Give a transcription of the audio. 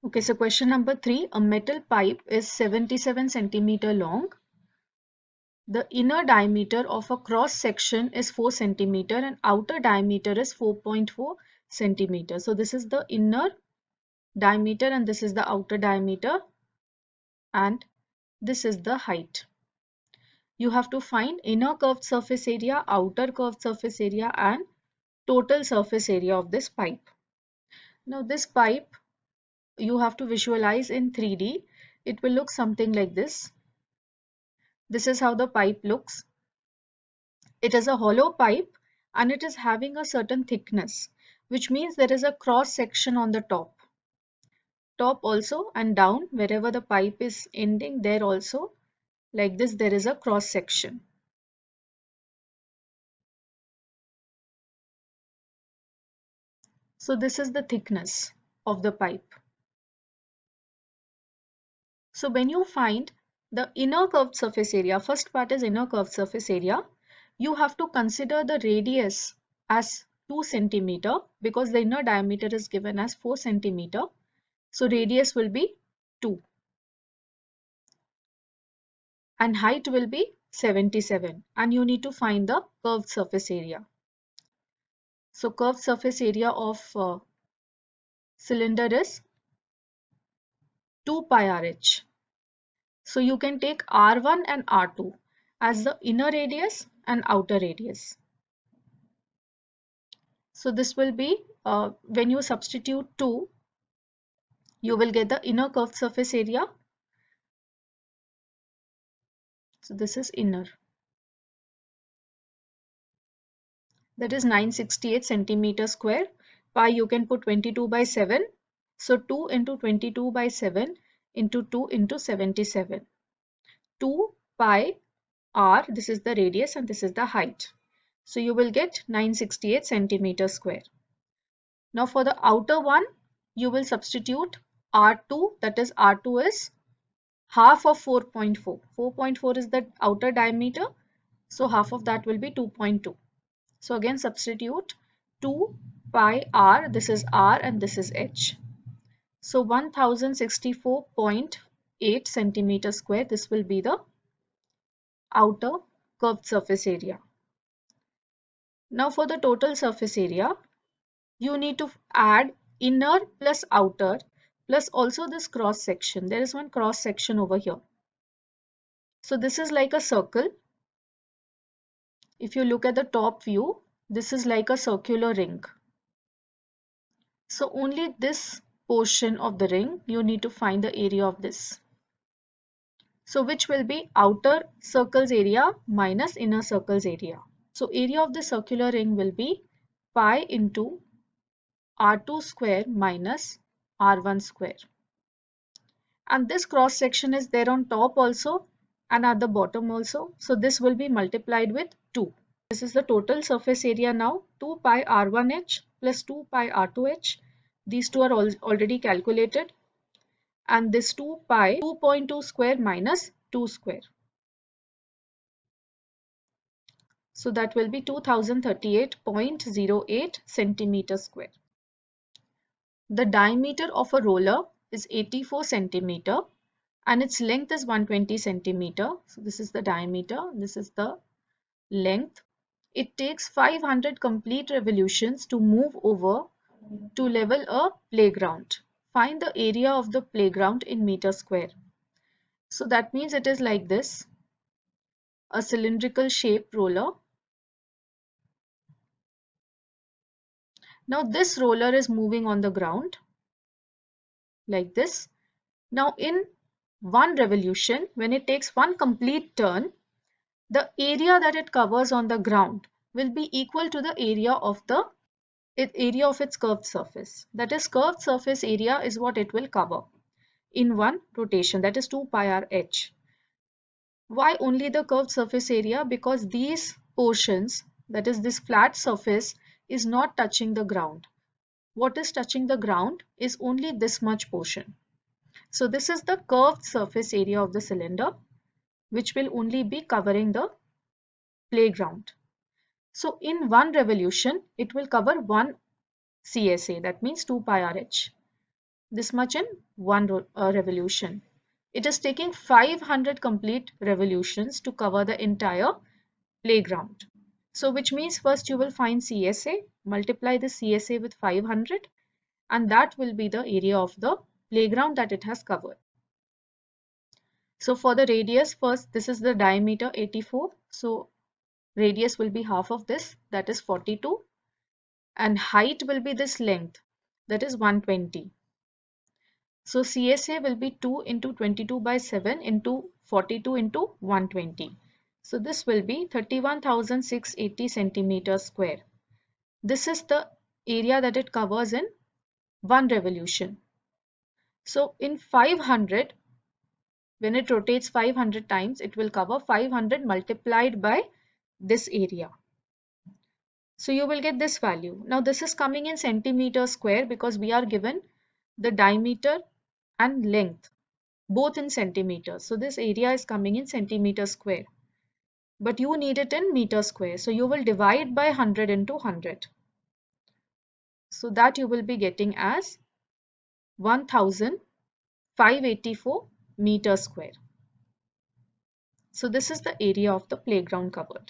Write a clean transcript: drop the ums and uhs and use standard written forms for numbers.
Okay, so question number 3, a metal pipe is 77 centimeter long. The inner diameter of a cross section is 4 centimeter and outer diameter is 4.4 centimeter. So this is the inner diameter and this is the outer diameter and this is the height. You have to find inner curved surface area, outer curved surface area and total surface area of this pipe. Now this pipe you have to visualize in 3D. It will look something like this. This is how the pipe looks. It is a hollow pipe and it is having a certain thickness, which means there is a cross section on the top also, and down wherever the pipe is ending, there also like this there is a cross section. So this is the thickness of the pipe. So when you find the inner curved surface area, first part is inner curved surface area, you have to consider the radius as 2 centimeter because the inner diameter is given as 4 centimeter. So radius will be 2 and height will be 77 and you need to find the curved surface area. So curved surface area of cylinder is 2 pi RH. So you can take R1 and R2 as the inner radius and outer radius. So this will be when you substitute 2, you will get the inner curved surface area. So this is inner. That is 968 centimeter square. Pi you can put 22 by 7. So 2 into 22 by 7 into 2 into 77. 2 pi r, this is the radius and this is the height. So you will get 968 centimeter square. Now for the outer one, you will substitute R2, that is R2 is half of 4.4. 4.4 is the outer diameter, so half of that will be 2.2. So again substitute 2 pi r, this is r and this is h. So 1064.8 centimeter square, this will be the outer curved surface area. Now for the total surface area, you need to add inner plus outer plus also this cross section. There is one cross section over here. So this is like a circle. If you look at the top view, this is like a circular ring. So only this portion of the ring, you need to find the area of this. So which will be outer circle's area minus inner circle's area. So area of the circular ring will be pi into R2 square minus R1 square. And this cross section is there on top also and at the bottom also. So this will be multiplied with 2. This is the total surface area now, 2 pi R1H plus 2 pi R2H. These two are already calculated. And this 2 pi 2.2 square minus 2 square. So that will be 2038.08 centimeter square. The diameter of a roller is 84 centimeter and its length is 120 centimeter. So this is the diameter, this is the length. It takes 500 complete revolutions to move over to level a playground. Find the area of the playground in meter square. So that means it is like this, a cylindrical shaped roller. Now this roller is moving on the ground like this. Now in one revolution, when it takes one complete turn, the area that it covers on the ground will be equal to the area of its curved surface. That is, curved surface area is what it will cover in one rotation, that is 2 pi r h. Why only the curved surface area? Because these portions, that is this flat surface, is not touching the ground. What is touching the ground is only this much portion. So this is the curved surface area of the cylinder, which will only be covering the playground. So in one revolution, it will cover one CSA, that means 2 pi RH. this much in one revolution. It is taking 500 complete revolutions to cover the entire playground. So which means first you will find CSA, multiply the CSA with 500, and that will be the area of the playground that it has covered. So for the radius, first this is the diameter 84, so radius will be half of this, that is 42, and height will be this length, that is 120. So CSA will be 2 into 22 by 7 into 42 into 120. So this will be 31,680 centimeters square. This is the area that it covers in one revolution. So in 500, when it rotates 500 times, it will cover 500 multiplied by this area. So you will get this value. Now this is coming in centimeter square because we are given the diameter and length both in centimeters. So this area is coming in centimeter square. But you need it in meter square. So you will divide by 100 into 100. So that you will be getting as 1584 meter square. So this is the area of the playground covered.